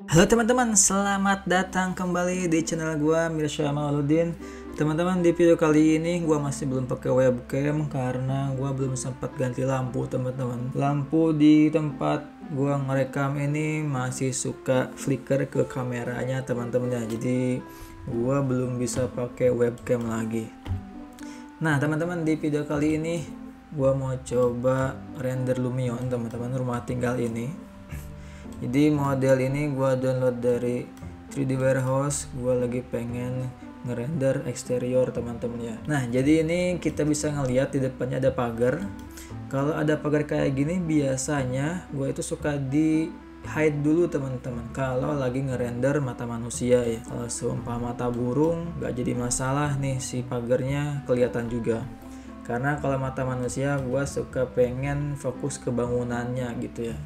Halo teman-teman, selamat datang kembali di channel gua Mirsya Mauludin. Teman-teman, di video kali ini gua masih belum pakai webcam karena gua belum sempat ganti lampu, teman-teman. Lampu di tempat gua ngerekam ini masih suka flicker ke kameranya, teman-teman ya. Jadi gua belum bisa pakai webcam lagi. Nah, teman-teman, di video kali ini gua mau coba render Lumion, teman-teman, rumah tinggal ini. Jadi model ini gua download dari 3D Warehouse. Gua lagi pengen ngerender eksterior, teman-teman ya. Nah, jadi ini kita bisa ngelihat di depannya ada pagar. Kalau ada pagar kayak gini biasanya gua itu suka di hide dulu, teman-teman, kalau lagi ngerender mata manusia ya. Kalau seumpama mata burung nggak jadi masalah nih, si pagarnya kelihatan juga. Karena kalau mata manusia gua suka pengen fokus ke bangunannya gitu ya.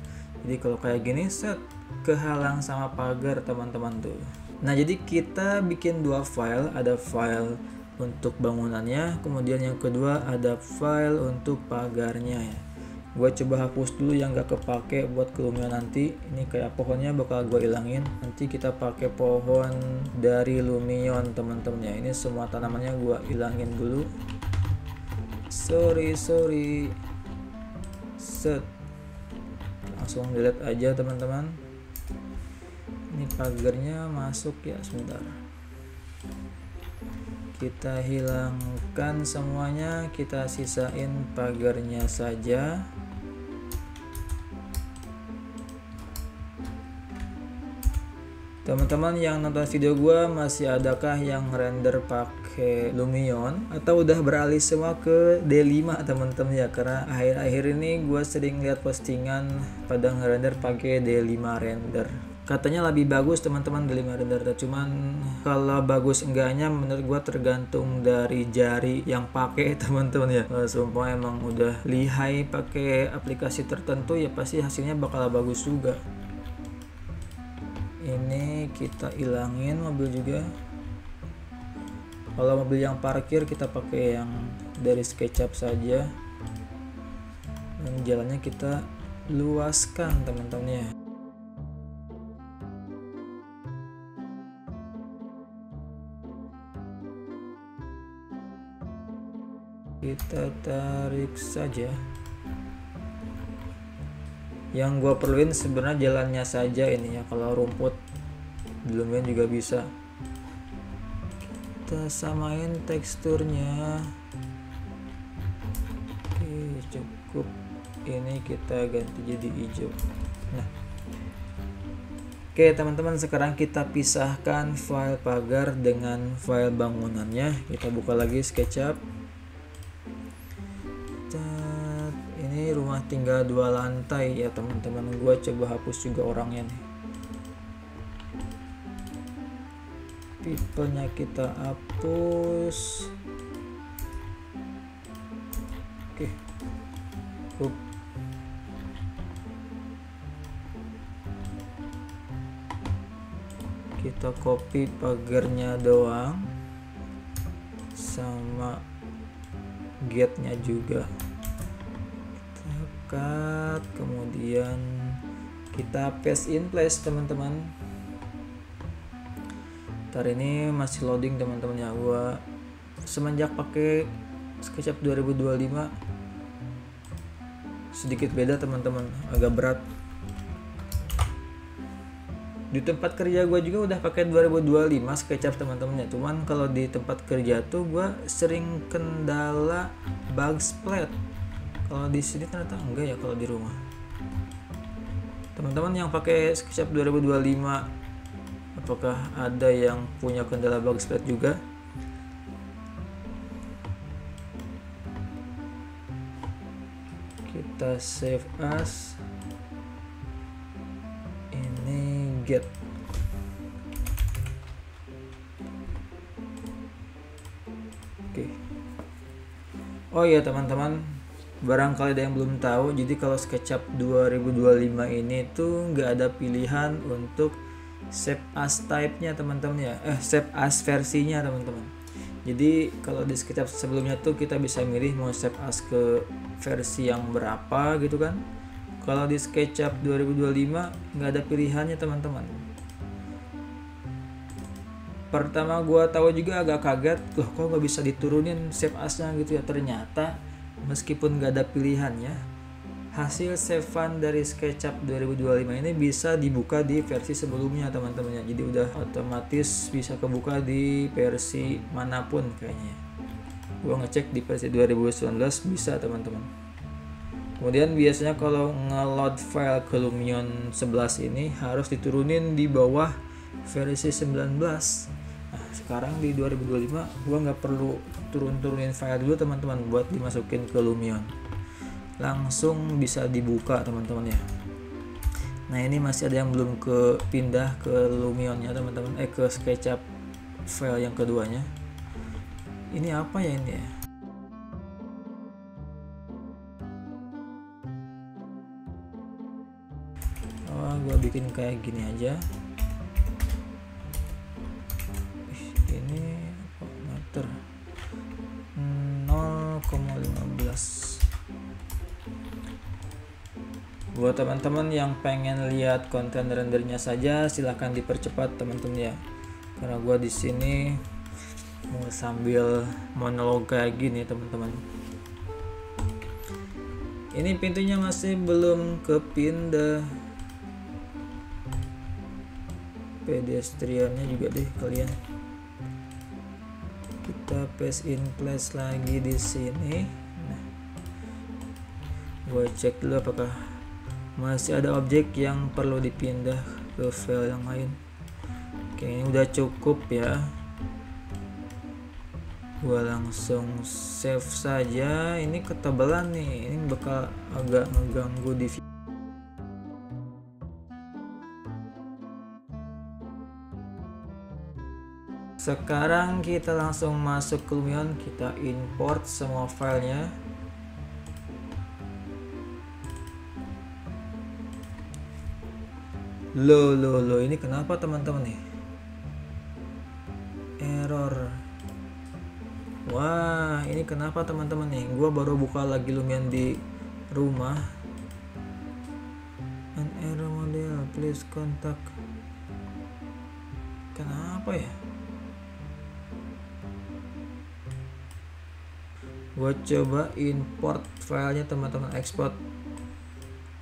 Jadi kalau kayak gini set kehalang sama pagar, teman-teman tuh. Nah, jadi kita bikin dua file, ada file untuk bangunannya, kemudian yang kedua ada file untuk pagarnya ya. Gue coba hapus dulu yang gak kepake buat Lumion nanti. Ini kayak pohonnya bakal gue ilangin. Nanti kita pakai pohon dari Lumion, teman-teman ya. Ini semua tanamannya gue ilangin dulu. Sorry. Set. Langsung delete aja, teman-teman. Ini pagarnya masuk ya, sebentar. Kita hilangkan semuanya, kita sisain pagarnya saja. Teman-teman yang nonton video gua, masih adakah yang render pakai Lumion atau udah beralih semua ke D5, teman-teman ya? Karena akhir-akhir ini gua sering lihat postingan pada ngerender pakai D5 render. Katanya lebih bagus, teman-teman, D5 render. Cuman kalau bagus enggaknya menurut gua tergantung dari jari yang pakai, teman-teman ya. Kalau sumpah emang udah lihai pakai aplikasi tertentu ya pasti hasilnya bakal bagus juga. Ini kita ilangin mobil juga. Kalau mobil yang parkir kita pakai yang dari SketchUp saja. Dan jalannya kita luaskan, teman-teman ya. Kita tarik saja. Yang gua perluin sebenarnya jalannya saja ini ya. Kalau rumput di Lumion juga bisa. Kita samain teksturnya. Oke, cukup. Ini kita ganti jadi hijau. Nah, oke teman-teman, sekarang kita pisahkan file pagar dengan file bangunannya. Kita buka lagi SketchUp. Ini rumah tinggal 2 lantai ya, teman-teman. Gua coba hapus juga orangnya nih. People-nya kita hapus. Oke. Kita copy pagarnya doang sama gate-nya juga. Kemudian kita paste in place, teman-teman. Ntar ini masih loading, teman-teman ya. Gua semenjak pakai SketchUp 2025 sedikit beda, teman-teman, agak berat. Di tempat kerja gue juga udah pakai 2025 SketchUp, teman-teman ya. Cuman kalau di tempat kerja tuh gue sering kendala bug splat. Kalau di sini ternyata enggak ya. Kalau di rumah, teman-teman yang pakai SketchUp 2025, apakah ada yang punya kendala bug splat juga? Kita save as. Ini get. Oke. Oh ya, teman-teman, barangkali ada yang belum tahu, jadi kalau SketchUp 2025 ini tuh nggak ada pilihan untuk save as type-nya, teman-teman ya. Save as versinya, teman-teman. Jadi kalau di SketchUp sebelumnya tuh kita bisa milih mau save as ke versi yang berapa gitu kan. Kalau di SketchUp 2025 nggak ada pilihannya, teman-teman. Pertama gua tahu juga agak kaget, loh kok nggak bisa diturunin save as-nya gitu ya. Ternyata meskipun nggak ada pilihannya, hasil save-an dari SketchUp 2025 ini bisa dibuka di versi sebelumnya teman-teman ya. Jadi udah otomatis bisa kebuka di versi manapun kayaknya. Gua ngecek di versi 2019 bisa teman-teman. Kemudian biasanya kalau nge-load file ke Lumion 11 ini harus diturunin di bawah versi 19. Nah sekarang di 2025 gua nggak perlu turunin file dulu teman-teman buat dimasukin ke Lumion, langsung bisa dibuka teman-teman ya. Nah ini masih ada yang belum pindah ke Lumionnya teman-teman, ke SketchUp file yang keduanya. Ini apa ya ini ya? Oh gua bikin kayak gini aja. Ini apa meter 0,15. Buat teman-teman yang pengen lihat konten rendernya saja silahkan dipercepat teman-teman ya, karena gua di sini mau sambil monolog kayak gini teman-teman. Ini pintunya masih belum kepindah, pedestriannya juga deh kalian. Kita paste in place lagi di sini. Nah, gue cek dulu apakah masih ada objek yang perlu dipindah ke file yang lain. Oke, ini udah cukup ya. Gue langsung save saja. Ini ketebalan nih, ini bakal agak ngeganggu di video. Sekarang kita langsung masuk ke Lumion, kita import semua filenya. Loh, ini kenapa teman-teman nih? Error. Wah, ini kenapa teman-teman nih? Gua baru buka lagi Lumion di rumah. An error model, please contact. Kenapa ya? Gue coba import filenya teman-teman, export.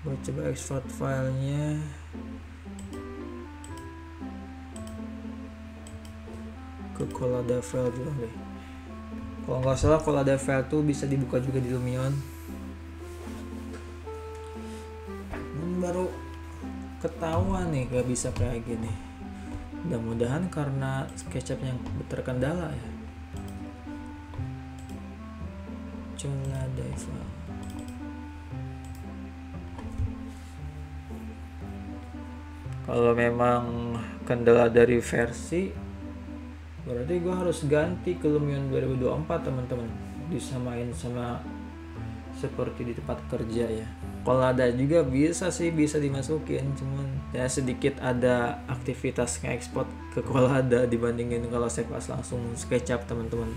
Gue coba export filenya. Ke Collada file dulu deh. Kalau nggak salah Collada file tuh bisa dibuka juga di Lumion. Baru ketahuan nih gak bisa kayak gini. Mudah-mudahan karena SketchUp yang terkendala ya. Collada file. Kalau memang kendala dari versi, berarti gue harus ganti ke Lumion 2024 teman-teman, disamain sama seperti di tempat kerja ya. Collada juga bisa sih, bisa dimasukin, cuman ya sedikit ada aktivitas nge-export ke Collada dibandingin kalau save as langsung SketchUp teman-teman.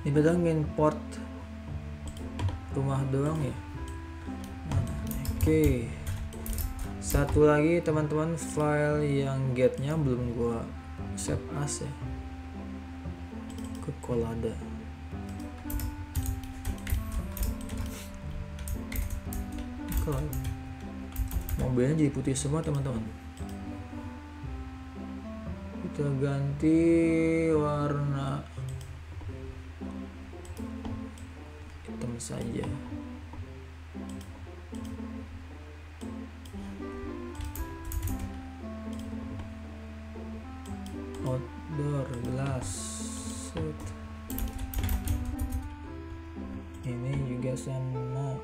Ini padahal import rumah doang ya. Oke. Satu lagi teman-teman, file yang get-nya belum gua save as ya. Ke Collada. Kalau mobilnya jadi putih semua teman-teman. Kita ganti warna saja. Outdoor glass set. Ini juga sama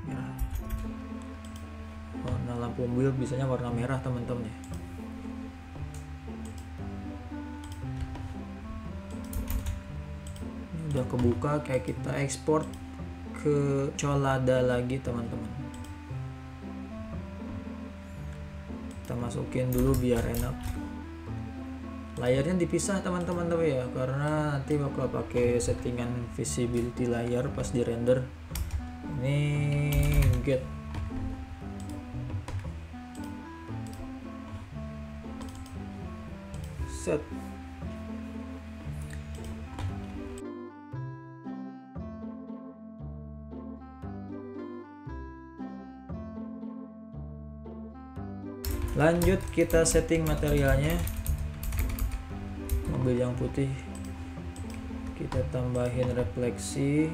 merah. Warna lampu mobil biasanya warna merah teman-teman ya. Udah kebuka, kayak kita ekspor ke Collada lagi teman-teman. Kita masukin dulu biar enak. Layarnya dipisah teman-teman tapi ya, karena nanti bakal pakai settingan visibility layar pas di render. Ini get set. Lanjut kita setting materialnya. Mobil yang putih kita tambahin refleksi.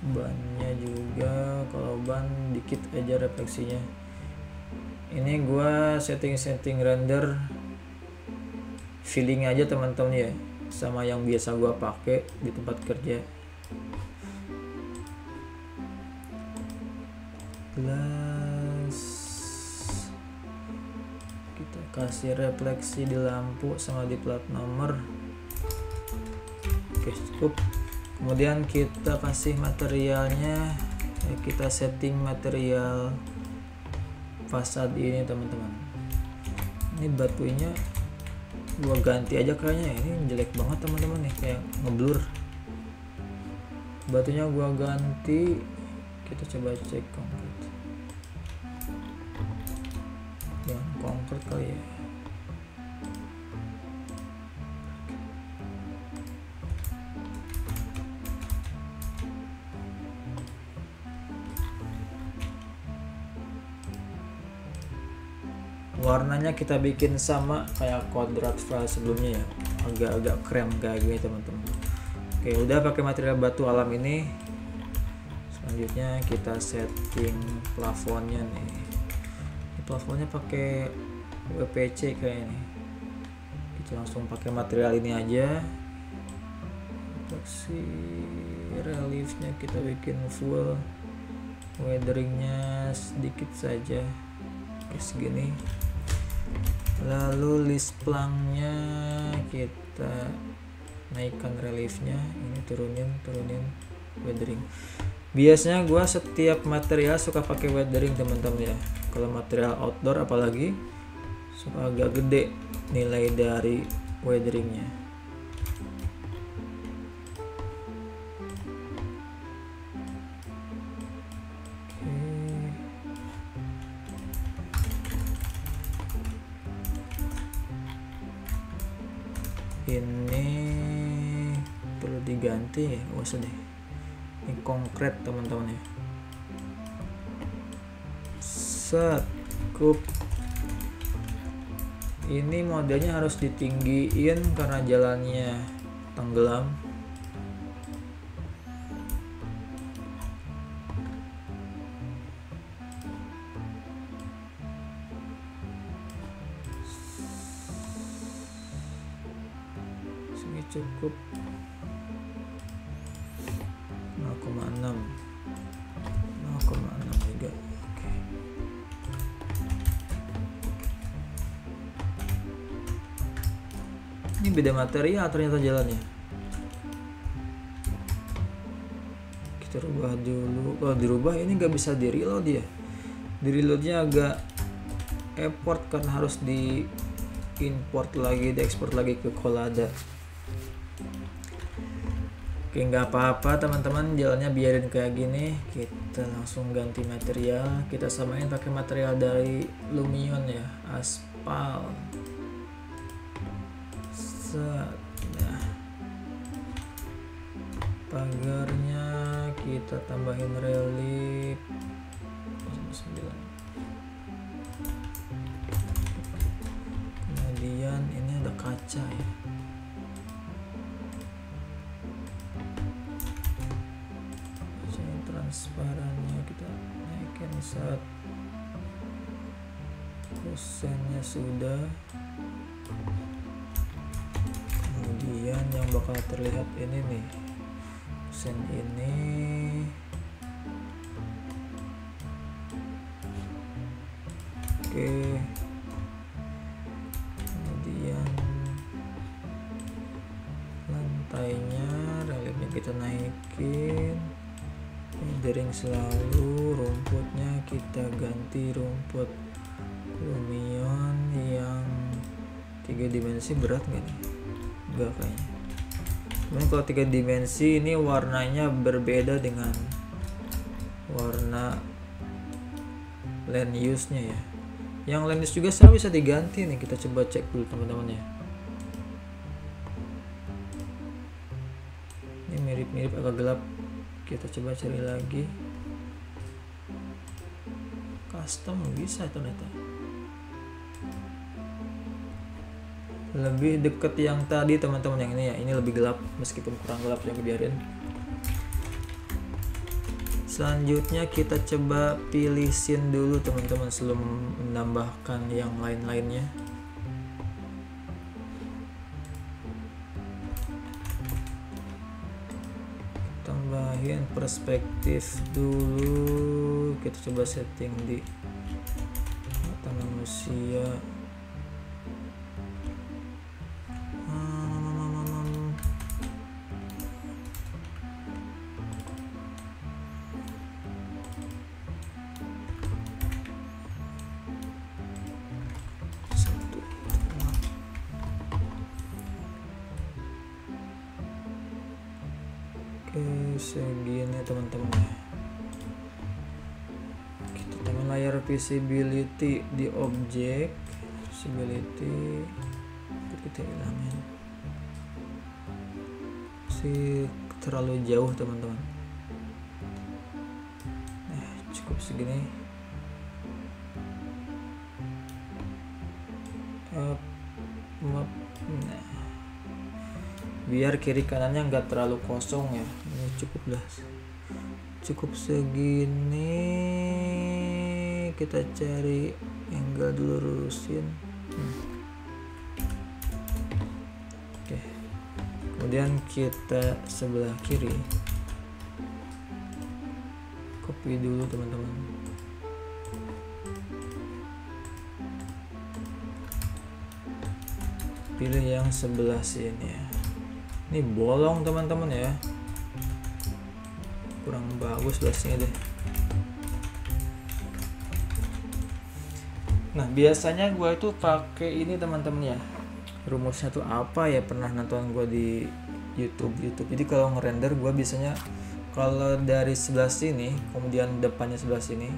Bannya juga, kalau ban dikit aja refleksinya. Ini gua setting render feeling aja teman-teman ya, sama yang biasa gua pakai di tempat kerja. Glass kita kasih refleksi di lampu sama di plat nomor. Oke, cukup. Kemudian kita kasih materialnya, kita setting material fasad ini teman-teman. Ini batunya gua ganti aja kayaknya, ini jelek banget teman-teman nih, kayak ngeblur. Batunya gua ganti, kita coba cek konkret. Yang konkret kali ya. Warnanya kita bikin sama kayak kodrat file sebelumnya ya, agak-agak krem kayak gini teman-teman. Oke, udah pakai material batu alam ini. Selanjutnya kita setting plafonnya nih. Ini plafonnya pakai WPC kayak ini. Kita langsung pakai material ini aja. Refleksi reliefnya kita bikin full, weatheringnya sedikit saja, kayak segini. Lalu list planknya kita naikkan reliefnya, ini turunin weathering. Biasanya gua setiap material suka pakai weathering teman-teman ya. Kalau material outdoor apalagi suka agak gede nilai dari weatheringnya. Ini perlu diganti ya, gak usah deh. Ini konkret teman-teman ya. Set, cukup. Ini modelnya harus ditinggiin karena jalannya tenggelam. Sini cukup 0,6 juga. Oke. Ini beda material ternyata jalannya. Kita rubah dulu. Kalau dirubah ini nggak bisa di reload ya. Di reloadnya agak effort karena harus di import lagi, diekspor lagi ke Collada. Oke, nggak apa-apa teman-teman, jalannya biarin kayak gini. Kita langsung ganti material, kita samain pakai material dari Lumion ya, aspal. Nah, pagarnya kita tambahin relief 9. Kemudian ini ada kaca ya. Transparannya kita naikin saat kusennya sudah. Kemudian yang bakal terlihat ini nih, kusen ini. Oke. Kemudian lantainya, reliefnya kita naikin. Weathering selalu, rumputnya kita ganti rumput Lumion yang 3 dimensi. Berat nggak nih? Enggak kayaknya. Cuman kalau 3 dimensi ini warnanya berbeda dengan warna land use nya ya. Yang land use juga sama bisa diganti nih, kita coba cek dulu teman-teman ya. Ini mirip-mirip agak gelap, kita coba cari lagi. Custom bisa ternyata. Lebih deket yang tadi teman-teman, yang ini ya, ini lebih gelap meskipun kurang gelap, yang biarin. Selanjutnya kita coba pilih scene dulu teman-teman sebelum menambahkan yang lain-lainnya. Tambahin perspektif dulu, kita coba setting di mata manusia. Oke, segini teman-teman ya. Kita tambah layar visibility di objek, visibility kita hilangin, terlalu jauh teman-teman. Nah, cukup segini. Nah, biar kiri kanannya nggak terlalu kosong ya, ini cukup lah, cukup segini. Kita cari angle dulu, lurusin. Oke, kemudian kita sebelah kiri copy dulu teman-teman. Pilih yang sebelah sini ya. Ini bolong teman-teman ya, kurang bagus bahasanya deh. Nah, biasanya gue itu pakai ini teman-teman ya. Rumusnya tuh apa ya, pernah nonton gue di YouTube. Jadi kalau ngerender gue biasanya kalau dari sebelah sini, kemudian depannya sebelah sini,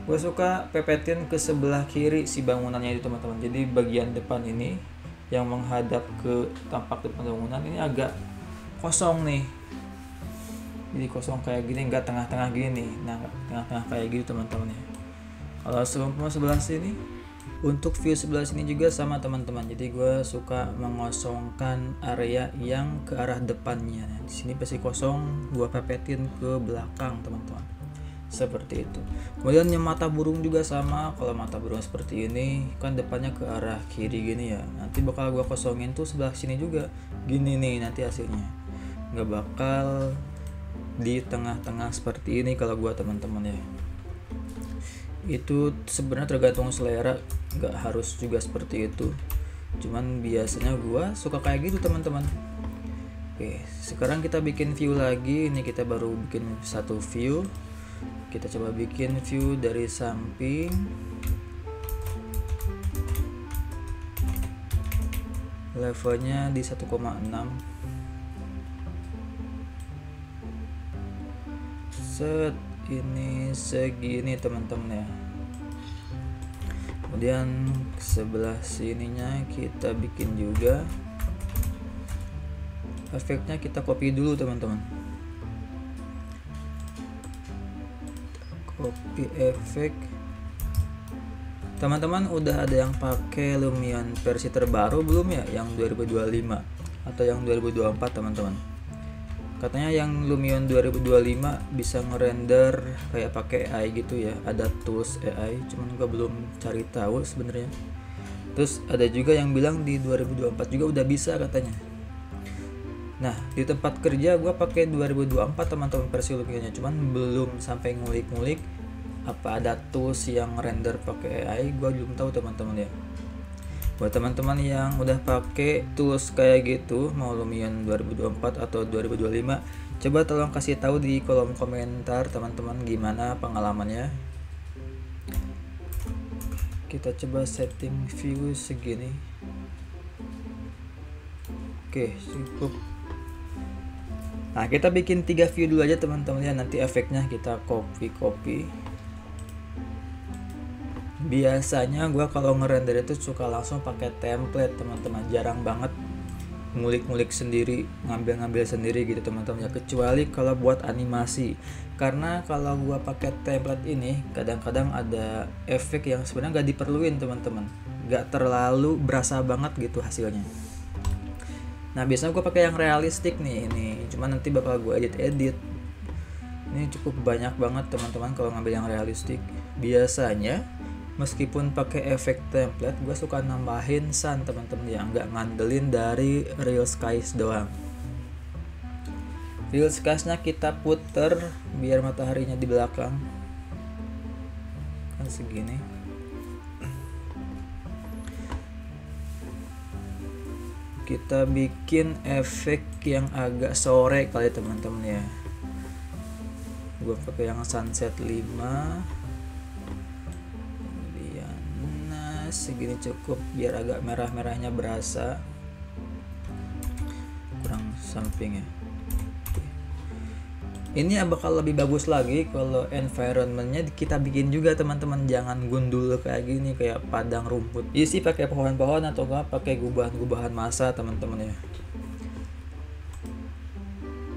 gue suka pepetin ke sebelah kiri si bangunannya itu teman-teman. Jadi bagian depan ini yang menghadap ke tampak depan bangunan ini agak kosong nih, jadi kosong kayak gini, enggak tengah-tengah gini. Nah, tengah-tengah kayak gitu teman-teman ya. Kalau sebelah sini, untuk view sebelah sini juga sama teman-teman. Jadi gue suka mengosongkan area yang ke arah depannya. Di sini pasti kosong, gue pepetin ke belakang teman-teman, seperti itu. Kemudian yang mata burung juga sama. Kalau mata burung seperti ini kan depannya ke arah kiri gini ya, nanti bakal gua kosongin tuh sebelah sini juga gini nih, nanti hasilnya nggak bakal di tengah-tengah seperti ini kalau gua teman-teman ya. Itu sebenarnya tergantung selera, nggak harus juga seperti itu, cuman biasanya gua suka kayak gitu teman-teman. Oke, sekarang kita bikin view lagi. Ini kita baru bikin satu view. Kita coba bikin view dari samping. Levelnya di 1,6. Set, ini segini teman-teman ya. Kemudian sebelah sininya kita bikin juga. Efeknya kita copy dulu teman-teman. Copy efek. Teman-teman udah ada yang pakai Lumion versi terbaru belum ya, yang 2025 atau yang 2024 teman-teman? Katanya yang Lumion 2025 bisa ngerender kayak pakai AI gitu ya, ada tools AI, cuman gua belum cari tahu sebenarnya. Terus ada juga yang bilang di 2024 juga udah bisa katanya. Nah, di tempat kerja gue pakai 2024 teman-teman versi Lumionnya, cuman belum sampai ngulik-ngulik apa ada tools yang render pakai AI, gue belum tahu teman-teman ya. Buat teman-teman yang udah pakai tools kayak gitu, mau Lumion 2024 atau 2025, coba tolong kasih tahu di kolom komentar teman-teman gimana pengalamannya. Kita coba setting view segini. Oke, cukup. Nah, kita bikin 3 view dulu aja teman-teman ya, nanti efeknya kita copy. Biasanya gue kalau ngerender itu suka langsung pakai template teman-teman, jarang banget ngulik-ngulik sendiri, ngambil-ngambil sendiri gitu teman-teman ya, kecuali kalau buat animasi. Karena kalau gua pakai template ini kadang-kadang ada efek yang sebenarnya nggak diperluin teman-teman, nggak terlalu berasa banget gitu hasilnya. Nah biasanya gua pakai yang realistik nih, ini cuma nanti bakal gua edit-edit. Ini cukup banyak banget teman-teman kalau ngambil yang realistik. Biasanya meskipun pakai efek template, gue suka nambahin sun teman-teman ya, nggak ngandelin dari real skies doang. Real skiesnya kita puter biar mataharinya di belakang kan segini. Kita bikin efek yang agak sore kali teman-teman ya. Gue pakai yang sunset 5. Segini cukup biar agak merah-merahnya berasa, kurang samping ya. Ini bakal lebih bagus lagi kalau environmentnya kita bikin juga teman-teman, jangan gundul kayak gini kayak padang rumput. Isi pakai pohon-pohon atau enggak pakai gubahan-gubahan masa teman-teman ya.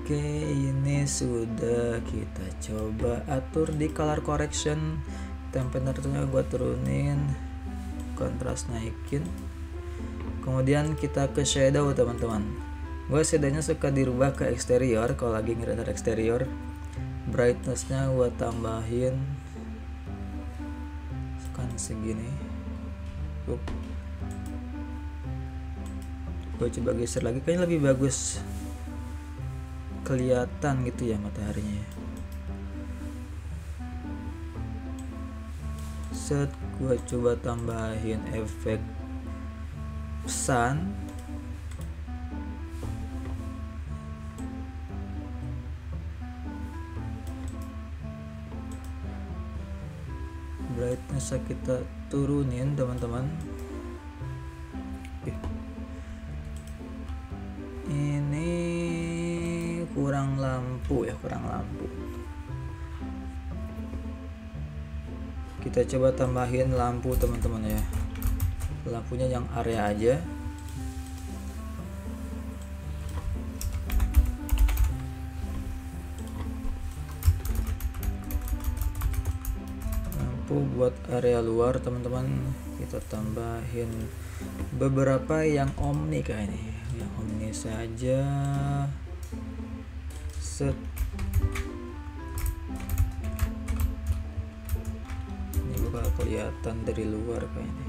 Oke, ini sudah, kita coba atur di color correction, temperaturenya gua turunin, kontras naikin, kemudian kita ke shadow teman-teman. Gue shadownya suka dirubah ke eksterior kalau lagi ngerender eksterior. Brightnessnya gue tambahin kan segini. Gue coba geser lagi, kayaknya lebih bagus kelihatan gitu ya mataharinya. Set, gue coba tambahin efek sun. Brightness kita turunin teman-teman. Ini kurang lampu ya, kurang lampu. Kita coba tambahin lampu teman-teman ya, lampunya yang area aja. Lampu buat area luar teman-teman, kita tambahin beberapa yang omni kayak ini, yang omni saja. Set, kelihatan dari luar kayaknya.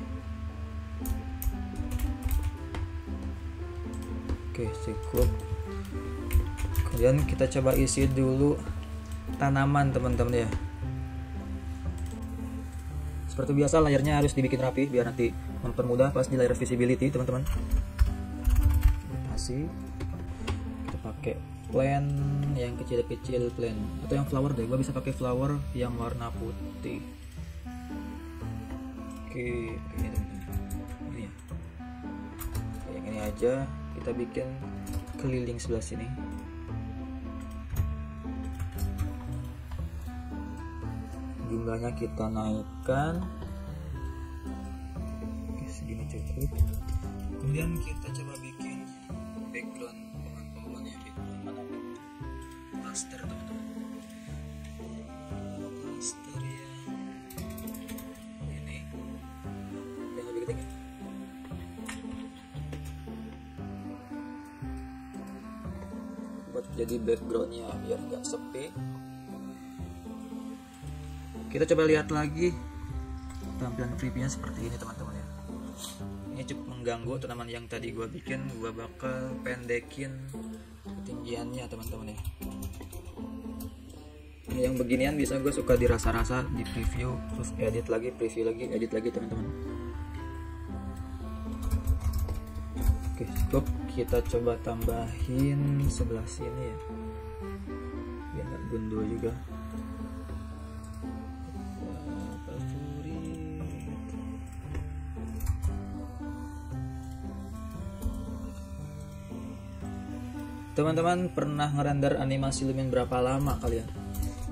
Oke, cukup. Kemudian kita coba isi dulu tanaman teman-teman ya. Seperti biasa layarnya harus dibikin rapi biar nanti mempermudah pas di layar visibility teman-teman. Kasih, kita pakai plant yang kecil-kecil, plant atau yang flower deh. Gua bisa pakai flower yang warna putih. Oke, ini teman-teman. Ini ya. Kayak ini aja, kita bikin keliling sebelah sini. Jumlahnya kita naikkan. Oke, segini cukup. Kemudian kita coba bikin background pohon-pohonnya, background mana? Raster teman-teman. Raster ya. Buat jadi backgroundnya biar nggak sepi. Kita coba lihat lagi tampilan previewnya seperti ini teman-teman ya. Ini cukup mengganggu tanaman yang tadi gua bikin, gua bakal pendekin ketinggiannya teman-teman ya. Ini yang beginian bisa gue suka dirasa-rasa di preview, terus edit lagi, preview lagi, edit lagi teman-teman. Oke, cukup. Kita coba tambahin sebelah sini ya, biar nggak gundul juga. Teman-teman pernah ngerender animasi Lumin berapa lama kalian?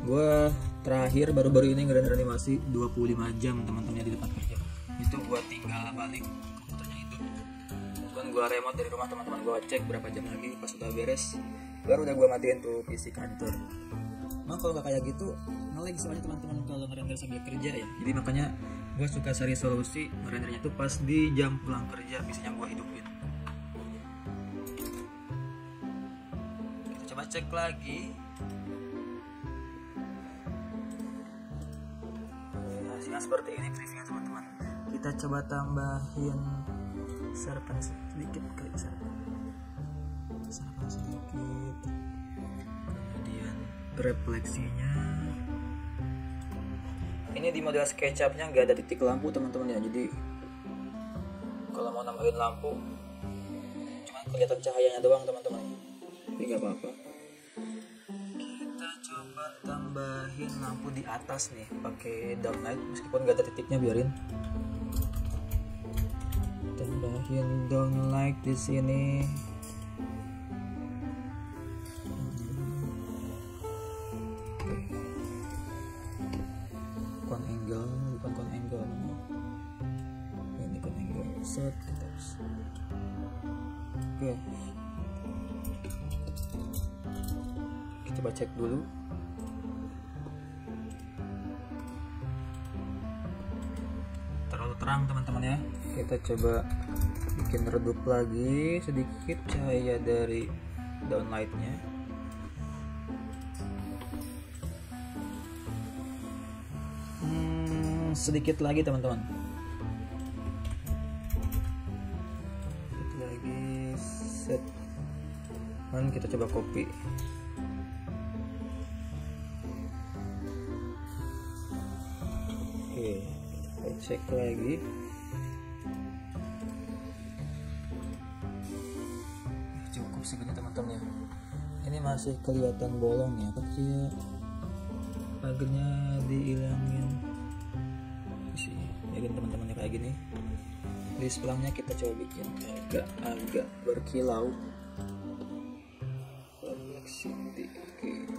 Gua terakhir baru-baru ini ngerender animasi 25 jam teman-teman di tempat kerja. Itu gua tinggal balik komputernya itu. Kan gua remote dari rumah teman-teman, gua cek berapa jam lagi, pas udah beres baru udah gua matiin tuh PC kantor. Nah kalau nggak kayak gitu ngelag soalnya teman-teman kalau ngerender sambil kerja ya. Jadi makanya gua suka cari solusi ngerendernya tuh pas di jam pulang kerja, biasanya gua hidupin. Kita coba cek lagi. Hasilnya seperti ini previewnya teman-teman. Kita coba tambahin sarapan sedikit, klik sarapan sedikit, kemudian refleksinya ini di model SketchUp-nya nggak ada titik lampu teman-teman ya. Jadi kalau mau nambahin lampu cuma kelihatan cahayanya doang teman-teman, ini nggak apa-apa. Kita coba tambahin lampu di atas nih pakai downlight, meskipun nggak ada titiknya, biarin. Tambahin downlight di sini. Con angle, bukan con angle. Ini con angle. Set terus. Oke. Kita coba cek dulu. Terlalu terang teman-teman ya. Kita coba bikin redup lagi sedikit cahaya dari downlightnya. Sedikit lagi teman-teman. Sedikit lagi, set. Dan kita coba copy. Oke, kita cek lagi. Cukup segini teman-teman ya. Ini masih kelihatan bolong ya, kecil. Pagernya dihilangin. Bikin teman-temannya kayak gini. Di sebelahnya kita coba bikin agak berkilau. Complexity. Oke.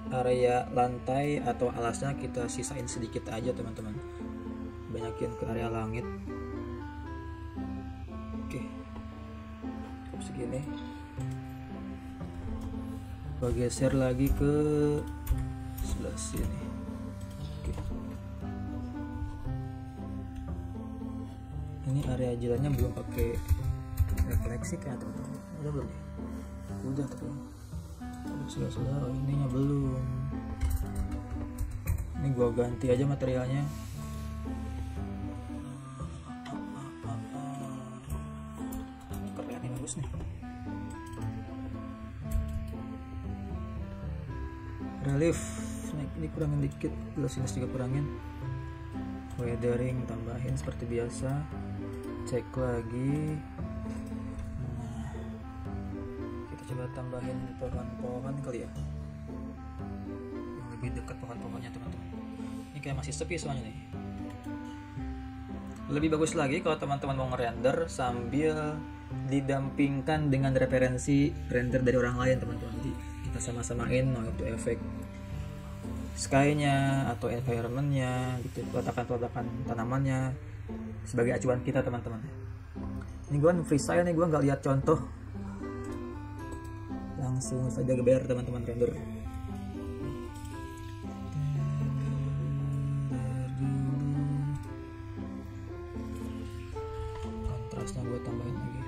Area lantai atau alasnya kita sisain sedikit aja teman-teman. Banyakin ke area langit. Oke, cukup segini. Gua geser lagi ke sebelah sini. Oke. Ini area jalannya belum pakai refleksi kan teman-teman? Udah belum? Udah tapi sudah. Oh, ininya belum. Ini gua ganti aja materialnya. Nih. Relief ini kurangin dikit, glossiness juga kurangin. Weathering tambahin seperti biasa. Cek lagi. Nah, kita coba tambahin pohon-pohon kali ya, yang lebih dekat pohon-pohonnya teman-teman. Ini kayak masih sepi soalnya nih. Lebih bagus lagi kalau teman-teman mau ngerender sambil didampingkan dengan referensi render dari orang lain teman-teman. Jadi kita sama-samain mau itu efek sky-nya atau environment-nya gitu, peletakan tanamannya sebagai acuan kita teman-teman. Ini gue freestyle nih, gue nggak lihat contoh, langsung saja geber teman-teman render. Kontrasnya gue tambahin lagi.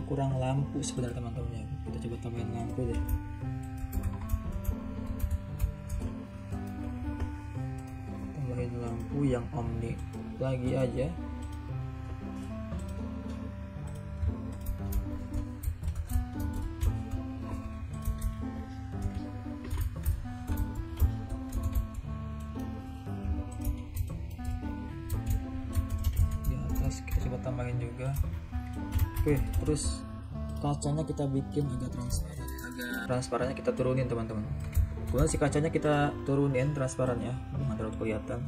Kurang lampu sebenarnya teman-teman ya. Kita coba tambahin lampu deh. Tambahin lampu yang omni lagi aja. Di atas kita coba tambahin juga. Oke, terus kacanya kita bikin agak transparannya kita turunin teman-teman. Kemudian si kacanya kita turunin transparannya dengan terlalu kelihatan.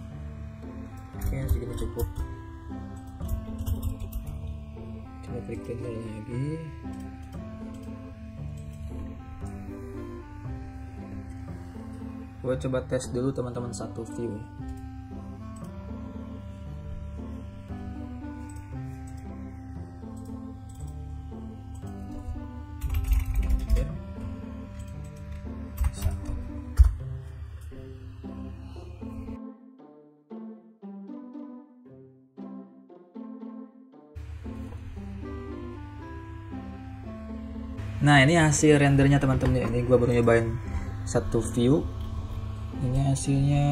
Oke, segini cukup. Coba klik render lagi. Gue coba tes dulu teman-teman satu view. Nah, ini hasil rendernya teman-teman. Ini gua baru nyobain satu view. Ini hasilnya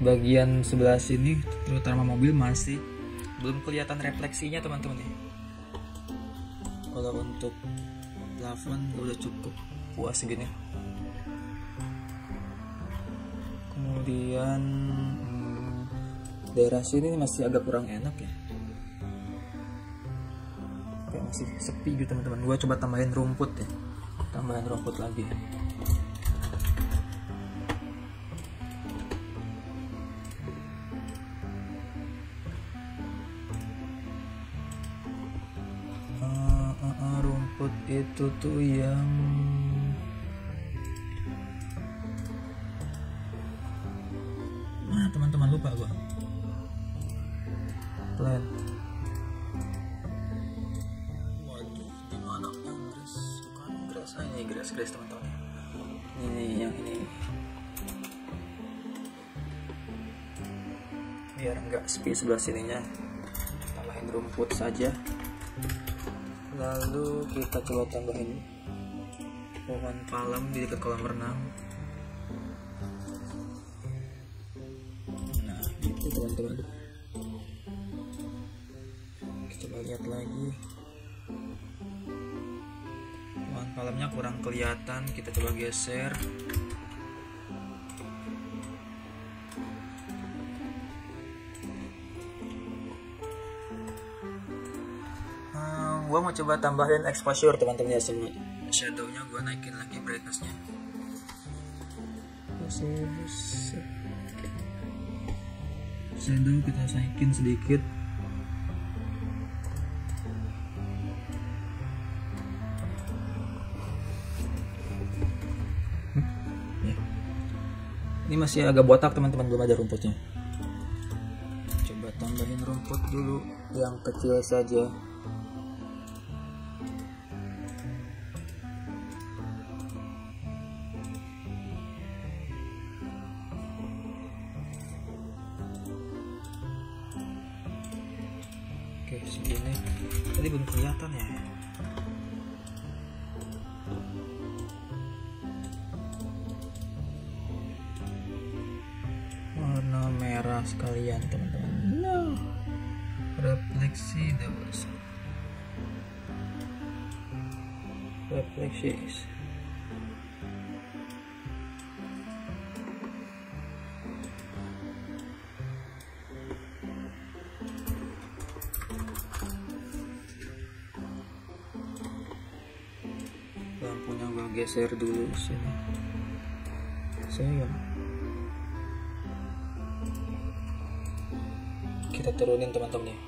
bagian sebelah sini, terutama mobil masih belum kelihatan refleksinya teman-teman nih. Kalau untuk plafon udah cukup puas gini. Kemudian daerah sini masih agak kurang enak ya. Kayak masih sepi gitu teman-teman. Gua coba tambahin rumput ya. Tambahin rumput lagi. Rumput itu tuh yang teman-teman lupa gua. Plant. Ini grass teman-teman. Ini yang ini. Biar enggak sepi sebelah sininya, tambahin rumput saja. Lalu kita coba tambahin pohon palem di dekat kolam renang. Nah, itu teman-teman. Kita coba lihat lagi. Malamnya kurang kelihatan, kita coba geser. Gua mau coba tambahin exposure teman-teman ya, sama shadownya gua naikin lagi brightnessnya. Shadow kita naikin sedikit. Ini masih agak botak teman-teman, belum ada rumputnya. Coba tambahin rumput dulu yang kecil saja. Oke, segini. Tadi belum kelihatan ya. Warna merah sekalian teman-teman. No. Refleksi doubles. Refleksi. Lampunya gue geser dulu sini. Sayang. Kita turunin teman-teman ya.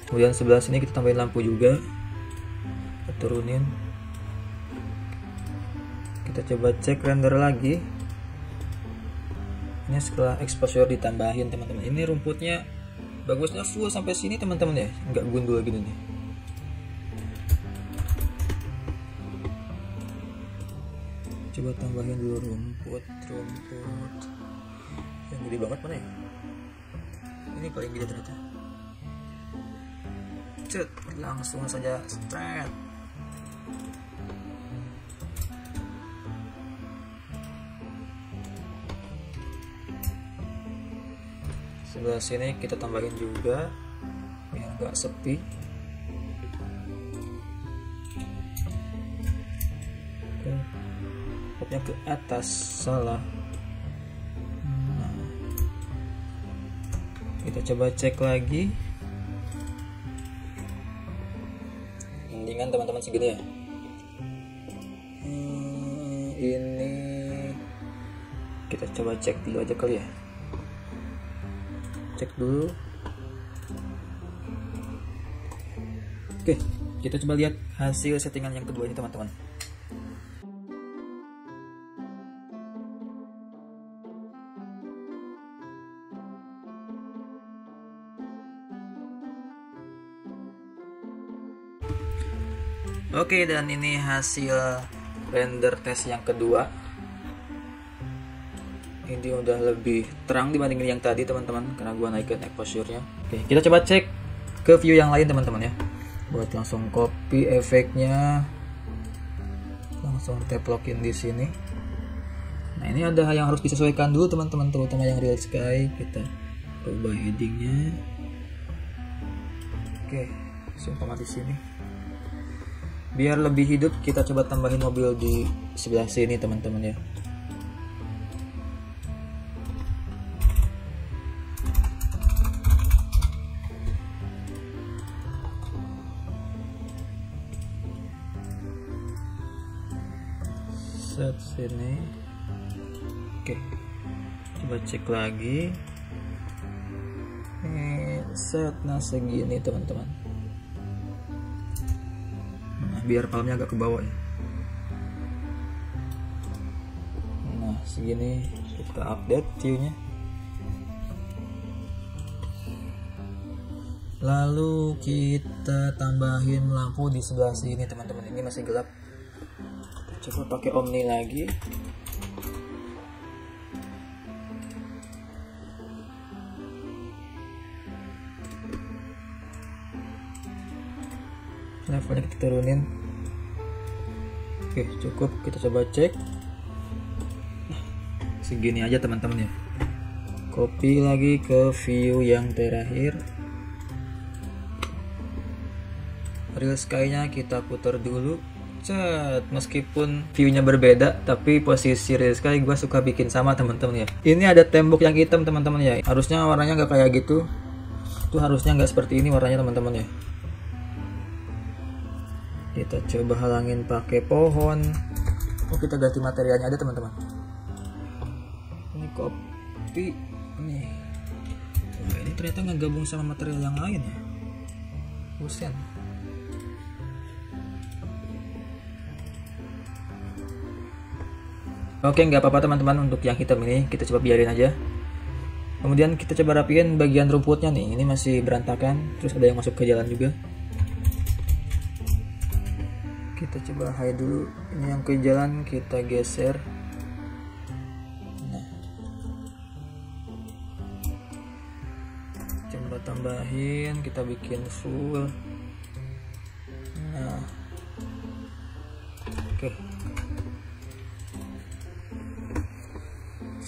Kemudian sebelah sini kita tambahin lampu juga. Kita turunin. Kita coba cek render lagi. Ini setelah exposure ditambahin teman-teman. Ini rumputnya bagusnya full sampai sini teman-teman ya, nggak gundul gini nih. Coba tambahin dulu rumput yang gede banget mana ya. Ini paling gede ternyata. Cet, langsung saja straight. Sebelah sini kita tambahin juga biar nggak sepi. Oke, ke atas salah. Kita coba cek lagi. Mendingan teman-teman segini ya. ini kita coba cek dulu aja kali ya. Cek dulu. Oke, kita coba lihat hasil settingan yang kedua ini teman-teman. Oke, dan ini hasil render test yang kedua. Ini udah lebih terang dibandingin yang tadi teman-teman, karena gua naikin exposure-nya. Oke, kita coba cek ke view yang lain teman-teman ya. Buat langsung copy efeknya, langsung tap login di sini. Nah, ini ada yang harus disesuaikan dulu teman-teman, terutama yang real sky. Kita ubah headingnya. Oke, langsung di sini. Biar lebih hidup, kita coba tambahin mobil di sebelah sini teman-teman ya. Set sini. Oke, coba cek lagi. Set, nah segini teman-teman. Nah, biar palmnya agak ke bawah ya. Nah segini, kita update viewnya. Lalu kita tambahin lampu di sebelah sini teman-teman. Ini masih gelap. Coba pakai Omni lagi. Levelnya kita turunin. Oke, cukup. Kita coba cek. Segini aja teman-teman ya. Copy lagi ke view yang terakhir. Real sky-nya kita putar dulu. Cet, meskipun viewnya berbeda, tapi posisi real sky gue suka bikin sama teman-teman ya. Ini ada tembok yang hitam teman-teman ya. Harusnya warnanya nggak kayak gitu. Itu harusnya nggak seperti ini warnanya teman-teman ya. Kita coba halangin pakai pohon. Oh, kita ganti materialnya ada teman-teman. Ini copy nih. Wah, ini ternyata nggak gabung sama material yang lain ya. Buset. Oke, nggak apa-apa teman-teman, untuk yang hitam ini kita coba biarin aja. Kemudian kita coba rapiin bagian rumputnya nih. Ini masih berantakan, terus ada yang masuk ke jalan juga. Kita coba hide dulu. Ini yang ke jalan kita geser. Nah, coba tambahin, kita bikin full. Nah, oke.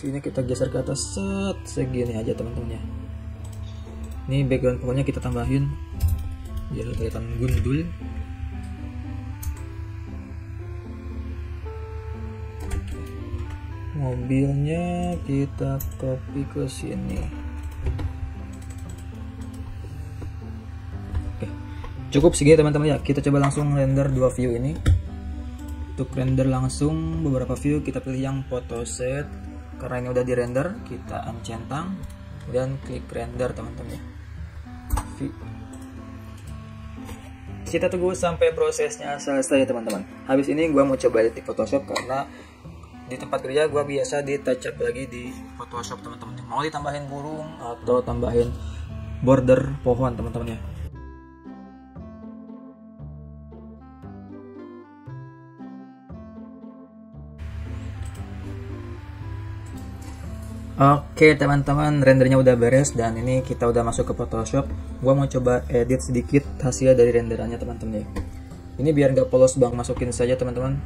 Sini kita geser ke atas, set, segini aja teman-teman ya. Ini background pohonnya kita tambahin biar kelihatan gundul. Mobilnya kita copy ke sini. Oke, cukup segini teman-teman ya. Kita coba langsung render dua view ini. Untuk render langsung beberapa view, kita pilih yang photo set. Karena ini udah di render, kita uncentang dan klik render teman-teman ya. Kita tunggu sampai prosesnya selesai teman-teman. Habis ini gua mau coba edit di Photoshop, karena di tempat kerja gua biasa di touch up lagi di Photoshop teman-teman. Mau ditambahin burung atau tambahin border pohon teman-teman ya. Oke teman-teman, rendernya udah beres dan ini kita udah masuk ke Photoshop. Gua mau coba edit sedikit hasil dari renderannya teman-teman ya. Ini biar gak polos bang, masukin saja teman-teman.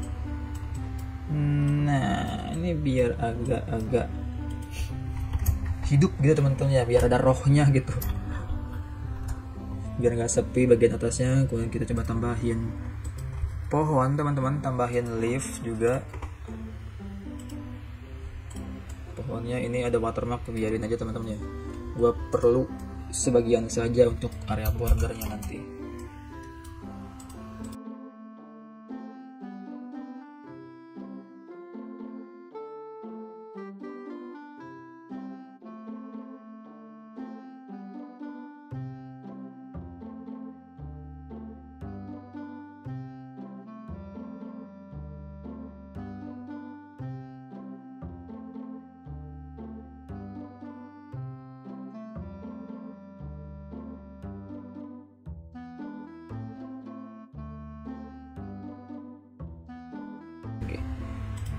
Nah, ini biar agak-agak hidup gitu teman-teman ya, biar ada rohnya gitu. Biar gak sepi bagian atasnya. Kemudian kita coba tambahin pohon teman-teman, tambahin leaf juga. Pohonnya ini ada watermark, biarin aja teman-teman ya. Gua perlu sebagian saja untuk area bordernya nanti.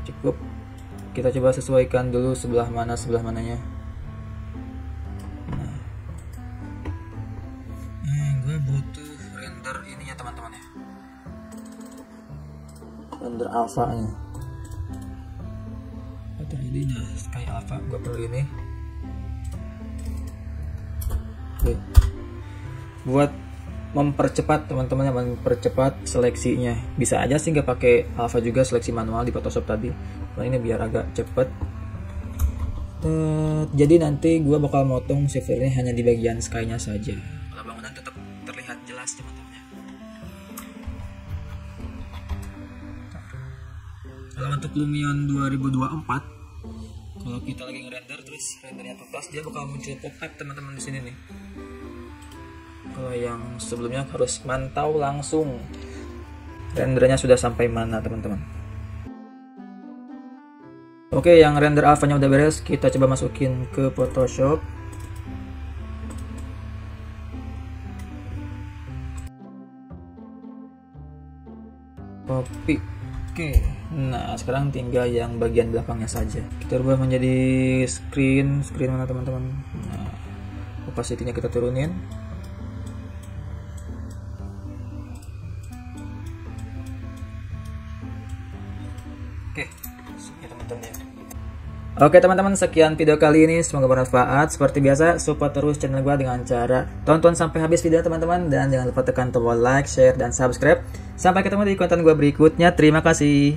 Cukup. Kita coba sesuaikan dulu sebelah mananya. Gue butuh render ininya teman-teman ya, render alpha nya. Atau ini Sky Alpha, gue perlu ini. Oke. Buat mempercepat teman-teman, mempercepat seleksinya, bisa aja sih nggak pakai alpha juga, seleksi manual di Photoshop tadi. Nah ini biar agak cepet. Jadi nanti gue bakal motong shifternya hanya di bagian sky-nya saja. Kalau bangunan tetap terlihat jelas teman-teman ya. Kalau untuk Lumion 2024, kalau kita lagi ngerender terus rendernya terpas, dia bakal muncul pop-up teman-teman di sini nih. Kalau yang sebelumnya harus mantau langsung rendernya sudah sampai mana teman-teman. Oke, yang render alpha-nya udah beres, kita coba masukin ke Photoshop. Copy. Oke, nah sekarang tinggal yang bagian belakangnya saja. Kita rubah menjadi screen mana teman-teman. Nah, opacity-nya kita turunin. Oke, ya teman-teman. Oke teman-teman, sekian video kali ini, semoga bermanfaat. Seperti biasa, support terus channel gue dengan cara tonton sampai habis video teman-teman, dan jangan lupa tekan tombol like, share, dan subscribe. Sampai ketemu di konten gue berikutnya. Terima kasih.